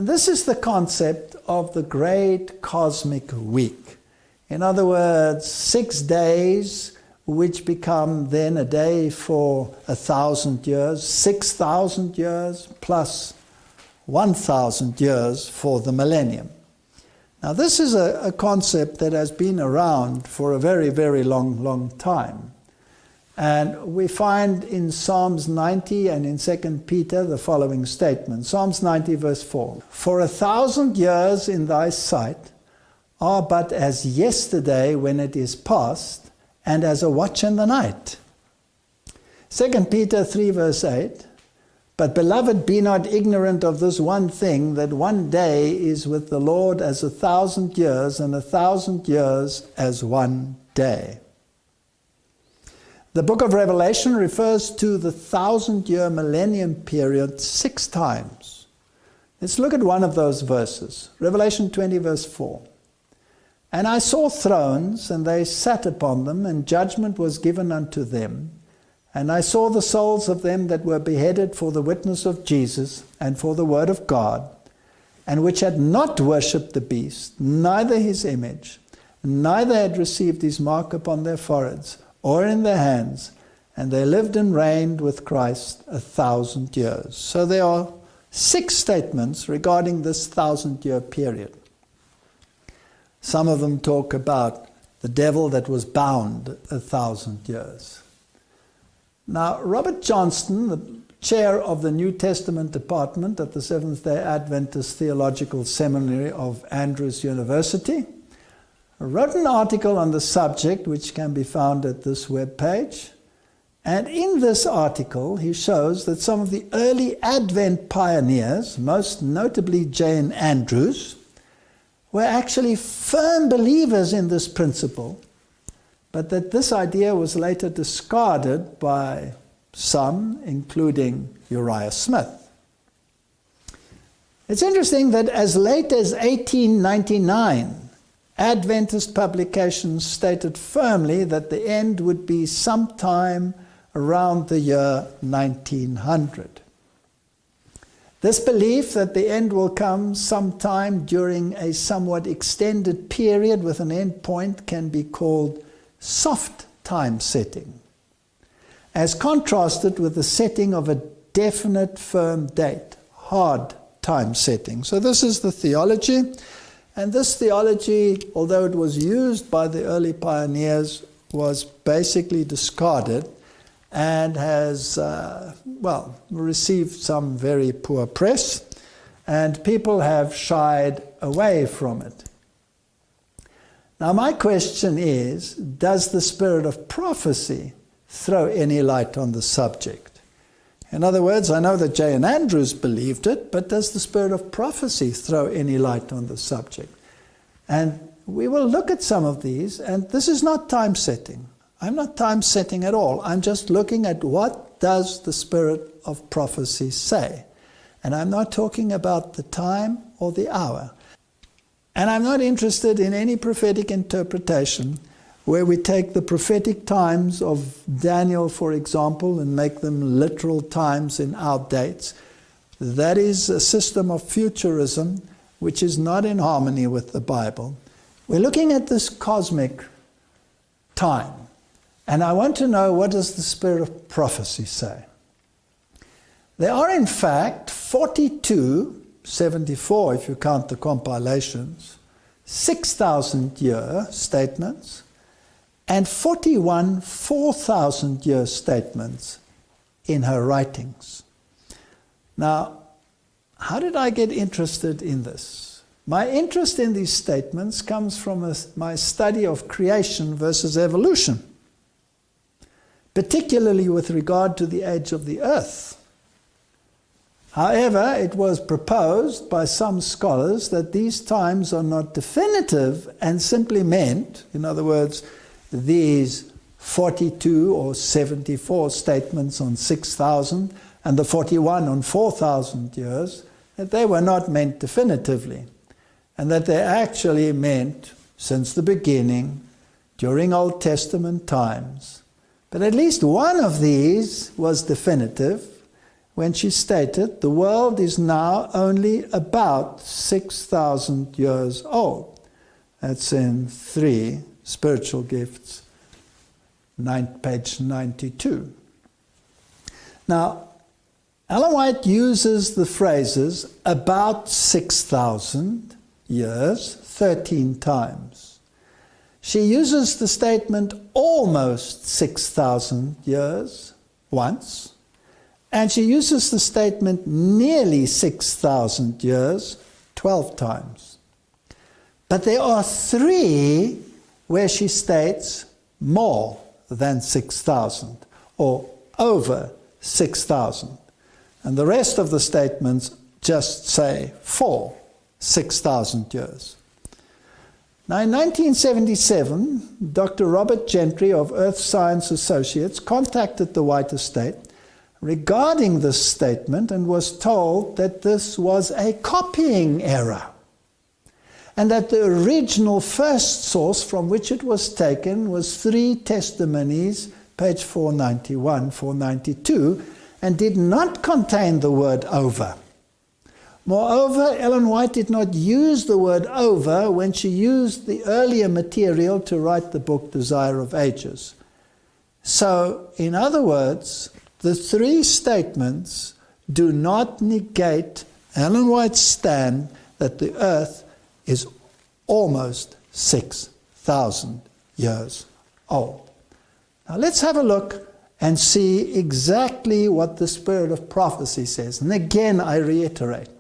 And this is the concept of the great cosmic week. In other words, 6 days, which become then a day for 1,000 years, 6,000 years, plus 1,000 years for the millennium. Now this is a concept that has been around for a very, very long time. And we find in Psalms 90 and in 2 Peter the following statement. Psalms 90 verse 4. For 1,000 years in thy sight are but as yesterday when it is past, and as a watch in the night. 2 Peter 3 verse 8. But beloved, be not ignorant of this one thing, that one day is with the Lord as 1,000 years, and 1,000 years as one day. The book of Revelation refers to the 1,000-year millennium period 6 times. Let's look at one of those verses. Revelation 20 verse 4. And I saw thrones, and they sat upon them, and judgment was given unto them. And I saw the souls of them that were beheaded for the witness of Jesus, and for the word of God, and which had not worshipped the beast, neither his image, neither had received his mark upon their foreheads, or in their hands, and they lived and reigned with Christ 1,000 years. So there are 6 statements regarding this 1,000-year period. Some of them talk about the devil that was bound 1,000 years. Now, Robert Johnston, the chair of the New Testament department at the Seventh-day Adventist Theological Seminary of Andrews University, wrote an article on the subject, which can be found at this webpage. And in this article, he shows that some of the early Advent pioneers, most notably Jane Andrews, were actually firm believers in this principle, but that this idea was later discarded by some, including Uriah Smith. It's interesting that as late as 1899, Adventist publications stated firmly that the end would be sometime around the year 1900. This belief that the end will come sometime during a somewhat extended period with an end point can be called soft time setting, as contrasted with the setting of a definite firm date, hard time setting. So this is the theology. And this theology, although it was used by the early pioneers, was basically discarded and has, received some very poor press, and people have shied away from it. Now my question is, does the spirit of prophecy throw any light on the subject? In other words, I know that Jane Andrews believed it, but does the spirit of prophecy throw any light on the subject? And we will look at some of these, and this is not time setting. I'm not time setting at all. I'm just looking at what does the spirit of prophecy say. And I'm not talking about the time or the hour. And I'm not interested in any prophetic interpretation where we take the prophetic times of Daniel, for example, and make them literal times in our dates. That is a system of futurism which is not in harmony with the Bible. We're looking at this cosmic time, and I want to know, what does the spirit of prophecy say? There are in fact 74 if you count the compilations, 6,000-year statements, and 41 4,000-year statements in her writings. Now, how did I get interested in this? My interest in these statements comes from my study of creation versus evolution, particularly with regard to the age of the earth. However, it was proposed by some scholars that these times are not definitive and simply meant, in other words, these 42 or 74 statements on 6,000 and the 41 on 4,000 years, that they were not meant definitively, and that they actually meant since the beginning, during Old Testament times. But at least one of these was definitive, when she stated, the world is now only about 6,000 years old. That's in 3 Spiritual Gifts, page 92. Now, Ellen White uses the phrases about 6,000 years 13 times. She uses the statement almost 6,000 years once, and she uses the statement nearly 6,000 years 12 times. But there are 3 where she states more than 6,000 or over 6,000. And the rest of the statements just say for 6,000 years. Now in 1977, Dr. Robert Gentry of Earth Science Associates contacted the White Estate regarding this statement and was told that this was a copying error, and that the original first source from which it was taken was 3 Testimonies, page 491, 492, and did not contain the word over. Moreover, Ellen White did not use the word over when she used the earlier material to write the book Desire of Ages. So, in other words, the 3 statements do not negate Ellen White's stand that the earth is almost 6,000 years old. Now let's have a look and see exactly what the Spirit of Prophecy says. And again, I reiterate,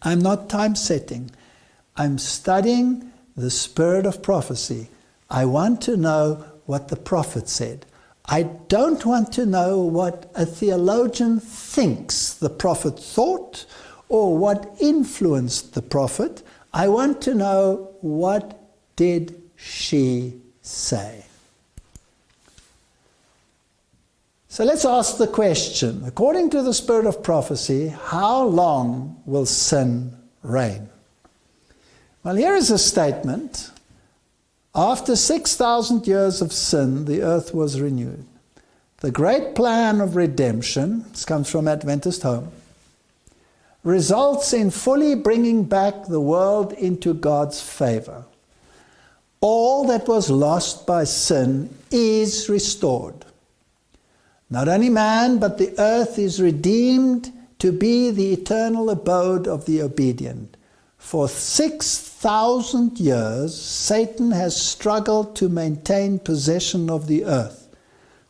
I'm not time setting. I'm studying the Spirit of Prophecy. I want to know what the prophet said. I don't want to know what a theologian thinks the prophet thought or what influenced the prophet. I want to know, what did she say? So let's ask the question, according to the Spirit of Prophecy, how long will sin reign? Well, here is a statement. After 6,000 years of sin, the earth was renewed. The great plan of redemption, this comes from Adventist Home, results in fully bringing back the world into God's favor. All that was lost by sin is restored. Not only man, but the earth is redeemed to be the eternal abode of the obedient. For 6,000 years, Satan has struggled to maintain possession of the earth.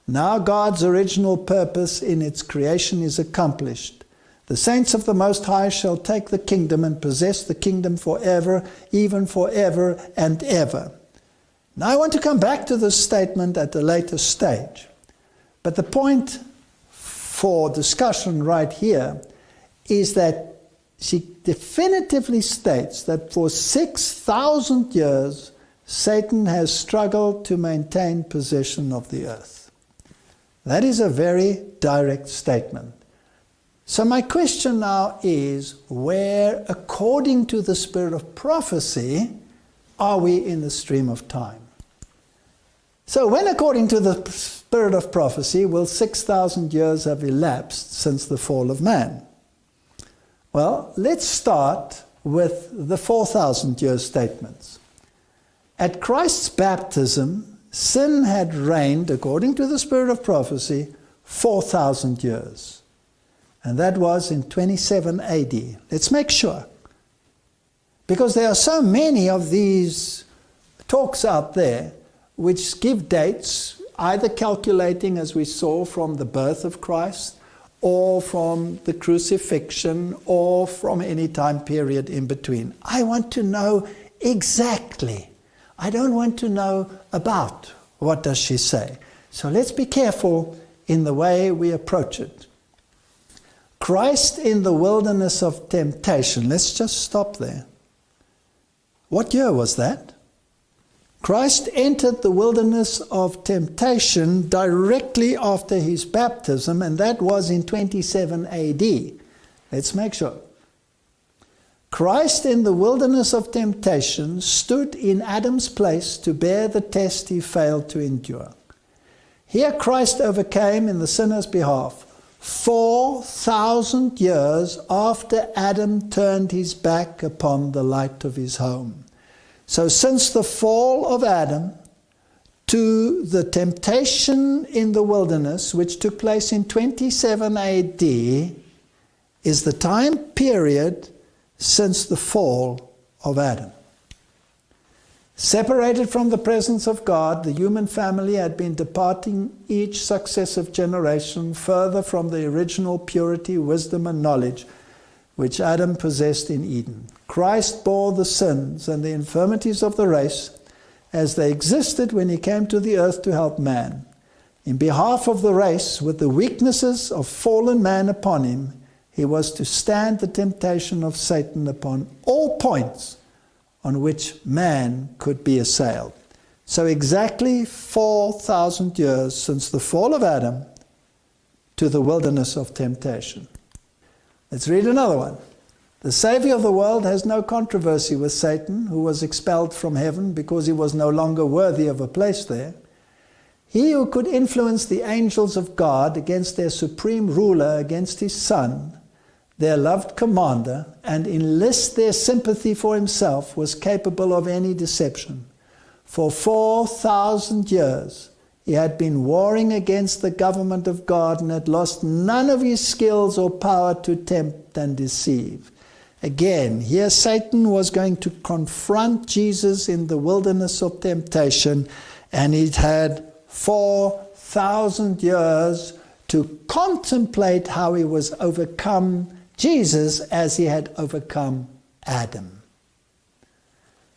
Now God's original purpose in its creation is accomplished. The saints of the Most High shall take the kingdom and possess the kingdom forever, even forever and ever. Now I want to come back to this statement at a later stage. But the point for discussion right here is that she definitively states that for 6,000 years, Satan has struggled to maintain possession of the earth. That is a very direct statement. So my question now is, where, according to the Spirit of Prophecy, are we in the stream of time? So when, according to the Spirit of Prophecy, will 6,000 years have elapsed since the fall of man? Well, let's start with the 4,000-year statements. At Christ's baptism, sin had reigned, according to the Spirit of Prophecy, 4,000 years. And that was in 27 AD. Let's make sure. Because there are so many of these talks out there which give dates, either calculating, as we saw, from the birth of Christ, or from the crucifixion, or from any time period in between. I want to know exactly. I don't want to know about. What does she say? So let's be careful in the way we approach it. Christ in the wilderness of temptation. Let's just stop there. What year was that? Christ entered the wilderness of temptation directly after his baptism, and that was in 27 AD. Let's make sure. Christ in the wilderness of temptation stood in Adam's place to bear the test he failed to endure. Here Christ overcame in the sinner's behalf, 4,000 years after Adam turned his back upon the light of his home. So since the fall of Adam to the temptation in the wilderness, which took place in 27 AD, is the time period since the fall of Adam. Separated from the presence of God, the human family had been departing each successive generation further from the original purity, wisdom, and knowledge which Adam possessed in Eden. Christ bore the sins and the infirmities of the race as they existed when he came to the earth to help man. In behalf of the race, with the weaknesses of fallen man upon him, he was to stand the temptation of Satan upon all points on which man could be assailed. So exactly 4,000 years since the fall of Adam to the wilderness of temptation. Let's read another one. The Savior of the world has no controversy with Satan, who was expelled from heaven because he was no longer worthy of a place there. He who could influence the angels of God against their supreme ruler, against his Son, their loved commander, and enlist their sympathy for himself, was capable of any deception. For 4,000 years he had been warring against the government of God and had lost none of his skills or power to tempt and deceive. Again, here Satan was going to confront Jesus in the wilderness of temptation, and he'd had 4,000 years to contemplate how he was overcome Jesus as he had overcome Adam.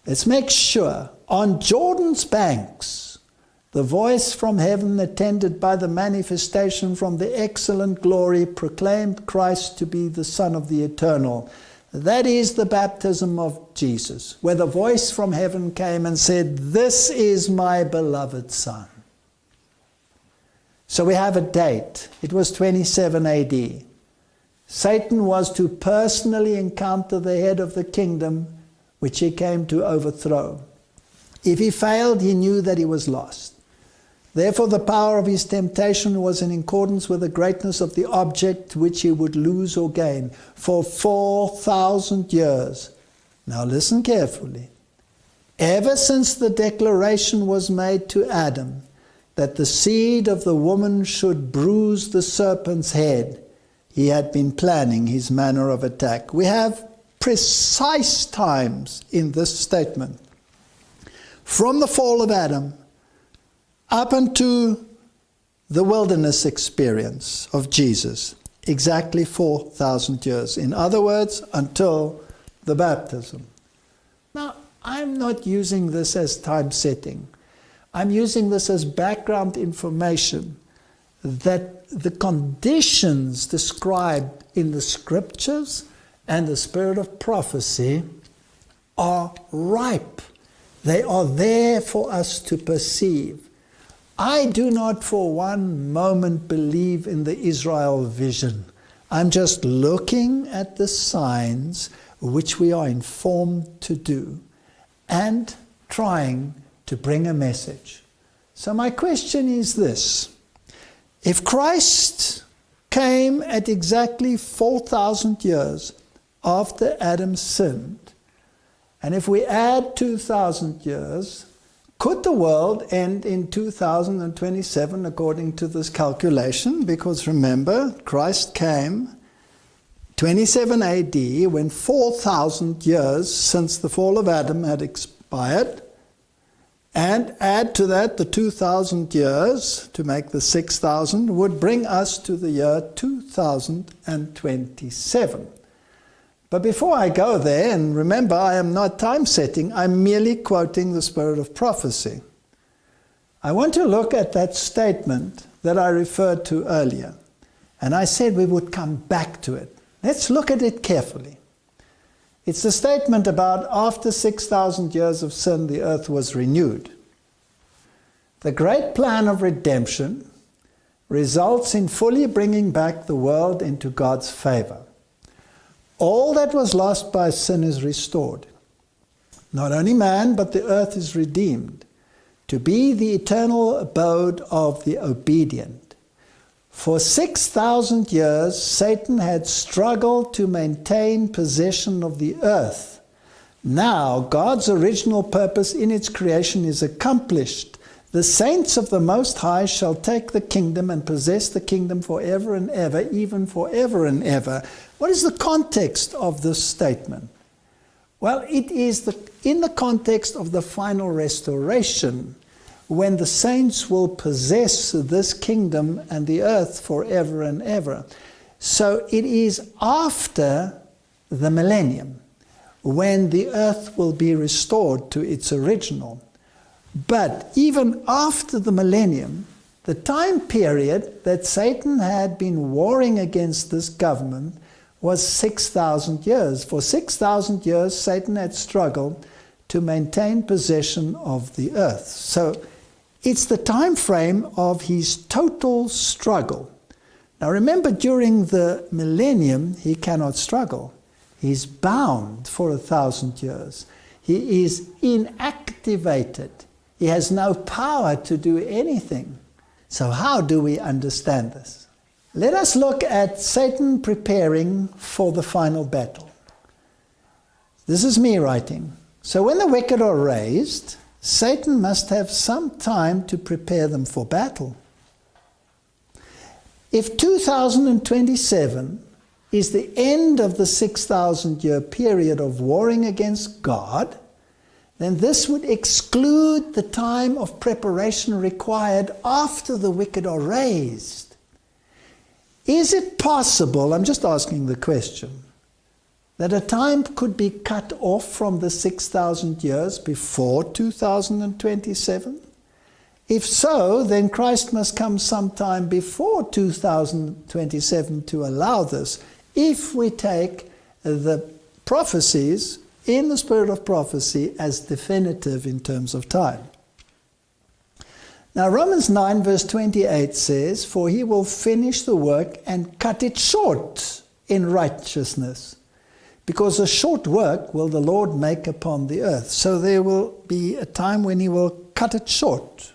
Let's make sure. On Jordan's banks, the voice from heaven, attended by the manifestation from the excellent glory, proclaimed Christ to be the Son of the Eternal. That is the baptism of Jesus, where the voice from heaven came and said, "This is my beloved Son." So we have a date. It was 27 AD. Satan was to personally encounter the head of the kingdom which he came to overthrow. If he failed, he knew that he was lost. Therefore, the power of his temptation was in accordance with the greatness of the object which he would lose or gain for 4,000 years. Now listen carefully. Ever since the declaration was made to Adam that the seed of the woman should bruise the serpent's head, he had been planning his manner of attack. We have precise times in this statement. From the fall of Adam up into the wilderness experience of Jesus, exactly 4,000 years. In other words, until the baptism. Now, I'm not using this as time setting. I'm using this as background information that the conditions described in the scriptures and the spirit of prophecy are ripe. They are there for us to perceive. I do not for one moment believe in the Israel vision. I'm just looking at the signs which we are informed to do and trying to bring a message. So my question is this. If Christ came at exactly 4,000 years after Adam sinned, and if we add 2,000 years, could the world end in 2027 according to this calculation? Because remember, Christ came 27 AD when 4,000 years since the fall of Adam had expired. And add to that the 2,000 years to make the 6,000 would bring us to the year 2027. But before I go there, and remember I am not time setting, I'm merely quoting the spirit of prophecy. I want to look at that statement that I referred to earlier. And I said we would come back to it. Let's look at it carefully. It's the statement about after 6,000 years of sin, the earth was renewed. The great plan of redemption results in fully bringing back the world into God's favor. All that was lost by sin is restored. Not only man, but the earth is redeemed to be the eternal abode of the obedient. For 6,000 years, Satan had struggled to maintain possession of the earth. Now, God's original purpose in its creation is accomplished. The saints of the Most High shall take the kingdom and possess the kingdom forever and ever, even forever and ever. What is the context of this statement? Well, it is in the context of the final restoration, when the saints will possess this kingdom and the earth forever and ever. So it is after the millennium, when the earth will be restored to its original. But even after the millennium, the time period that Satan had been warring against this government was 6,000 years. For 6,000 years, Satan had struggled to maintain possession of the earth. So it's the time frame of his total struggle. Now remember, during the millennium, he cannot struggle. He's bound for 1,000 years. He is inactivated. He has no power to do anything. So how do we understand this? Let us look at Satan preparing for the final battle. This is me writing. So when the wicked are raised, Satan must have some time to prepare them for battle. If 2027 is the end of the 6,000-year period of warring against God, then this would exclude the time of preparation required after the wicked are raised. Is it possible, I'm just asking the question, that a time could be cut off from the 6,000 years before 2027? If so, then Christ must come sometime before 2027 to allow this, if we take the prophecies in the spirit of prophecy as definitive in terms of time. Now Romans 9 verse 28 says, "For he will finish the work and cut it short in righteousness, because a short work will the Lord make upon the earth." So there will be a time when he will cut it short.